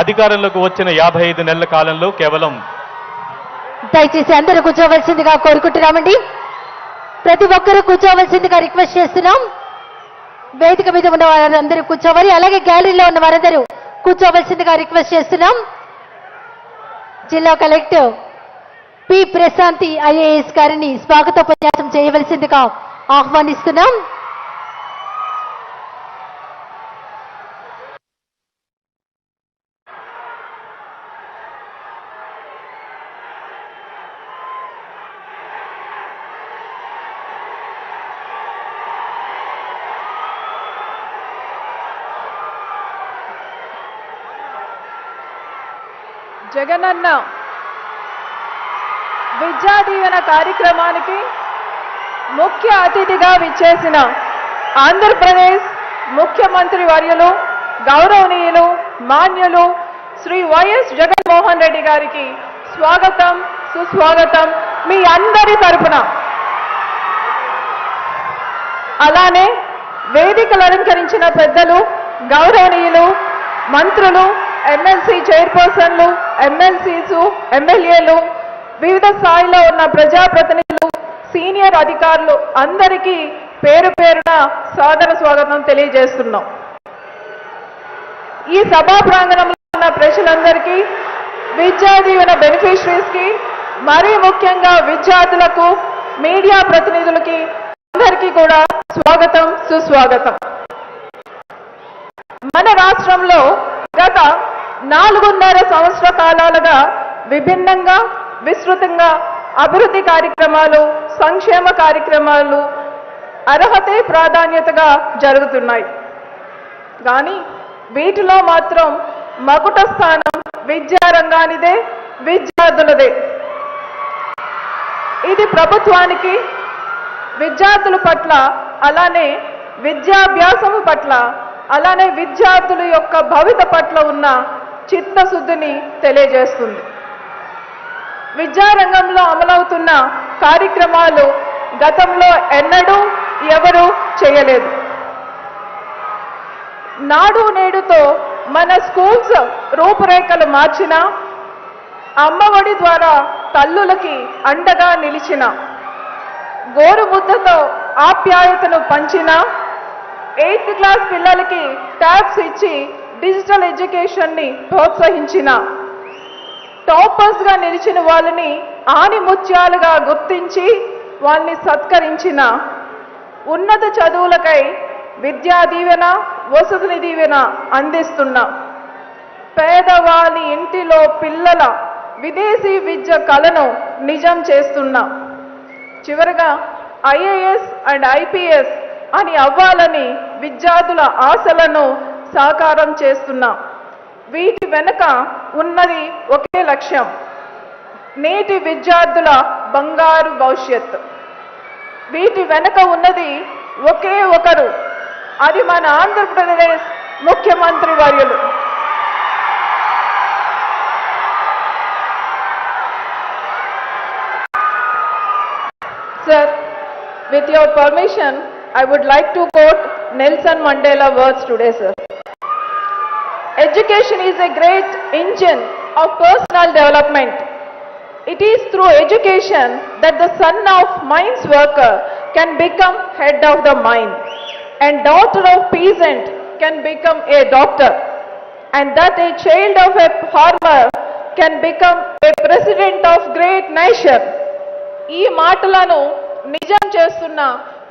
అధికారంలోకి వచ్చిన 55 నెలల కాలంలో కేవలం దయచేసి అందరూ కూర్చోవలసిందిగా కోరుకుంటున్నామండి. ప్రతి ఒక్కరూ కూర్చోవలసిందిగా రిక్వెస్ట్ చేస్తున్నాం. వేదిక మీద ఉన్న వారందరూ కూర్చోవాలి, అలాగే గ్యాలరీలో ఉన్న వారందరూ కూర్చోవలసిందిగా రిక్వెస్ట్ చేస్తున్నాం. జిల్లా కలెక్టర్ పి ప్రశాంతి ఐఏఎస్ గారిని స్వాగతోపన్యాసం చేయవలసిందిగా ఆహ్వానిస్తున్నాం. జగనన్న విద్యా దీవెన కార్యక్రమానికి ముఖ్య అతిథిగా విచ్చేసిన ఆంధ్రప్రదేశ్ ముఖ్యమంత్రి వర్యులు గౌరవనీయులు మాన్యులు శ్రీ వైఎస్ జగన్మోహన్ రెడ్డి గారికి స్వాగతం సుస్వాగతం మీ అందరి తరపున. అలానే వేదికలు అలంకరించిన పెద్దలు గౌరవనీయులు మంత్రులు ఎమ్మెల్సీ చైర్పర్సన్లు ఎమ్మెల్సీసు ఎమ్మెల్యేలు వివిధ స్థాయిలో ఉన్న ప్రజాప్రతినిధులు సీనియర్ అధికారులు అందరికీ పేరు పేరున సాదర స్వాగతం తెలియజేస్తున్నాం. ఈ సభా ప్రాంగణంలో ఉన్న ప్రజలందరికీ విద్యా దీవెన బెనిఫిషరీస్ కి మరీ ముఖ్యంగా విద్యార్థులకు మీడియా ప్రతినిధులకి అందరికీ కూడా స్వాగతం సుస్వాగతం. మన రాష్ట్రంలో గత 4.5 సంవత్సర కాలాలుగా విభిన్నంగా విస్తృతంగా అభివృద్ధి కార్యక్రమాలు సంక్షేమ కార్యక్రమాలు అర్హతే ప్రాధాన్యతగా జరుగుతున్నాయి. కానీ వీటిలో మాత్రం మకుట స్థానం విద్యారంగానిదే, విద్యార్థులదే. ఇది ప్రభుత్వానికి విద్యార్థుల పట్ల అలానే విద్యాభ్యాసము పట్ల అలానే విద్యార్థుల యొక్క భవిత పట్ల ఉన్న చిత్తశుద్ధిని తెలియజేస్తుంది. విద్యారంగంలో అమలవుతున్న కార్యక్రమాలు గతంలో ఎన్నడూ ఎవరూ చేయలేదు. నాడు నేడుతో మన స్కూల్స్ రూపురేఖలు మార్చిన, అమ్మఒడి ద్వారా తల్లులకి అండగా నిలిచిన, గోరుముద్దతో ఆప్యాయతను పంచిన, 8th క్లాస్ పిల్లలకి ట్యాబ్స్ ఇచ్చి డిజిటల్ ఎడ్యుకేషన్ని ప్రోత్సహించిన, టాపర్స్గా నిలిచిన వాళ్ళని ఆణిముత్యాలుగా గుర్తించి వాళ్ళని సత్కరించిన, ఉన్నత చదువులకై విద్యా దీవెన వసతి దీవెన అందిస్తున్న, పేదవాళ్ళ ఇంటిలో పిల్లల విదేశీ విద్య కలను నిజం చేస్తున్న, చివరగా ఐఏఎస్ అండ్ ఐపీఎస్ అని అవ్వాలని విద్యార్థుల ఆశలను సాకారం చేస్తున్నా. వీటి వెనుక ఉన్నది ఒకే లక్ష్యం, నేటి విద్యార్థుల బంగారు భవిష్యత్తు. వీటి వెనుక ఉన్నది ఒకే ఒకరు, అది మన ఆంధ్రప్రదేశ్ ముఖ్యమంత్రి వర్యులు. Sir, with your permission, I would like to quote Nelson Mandela words today, sir. Education is a great engine of personal development. It is through education that the son of mine's worker can become head of the mine, and daughter of peasant can become a doctor, and that a child of a farmer can become a president of great nation. ఈ మాటలను నిజం చేస్తున్న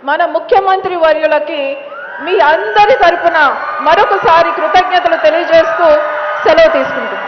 మన ముఖ్యమంత్రి వర్యులకి మీ అందరి తరపున మరొకసారి కృతజ్ఞతలు తెలియజేస్తూ సెలవు తీసుకుంటున్నాను.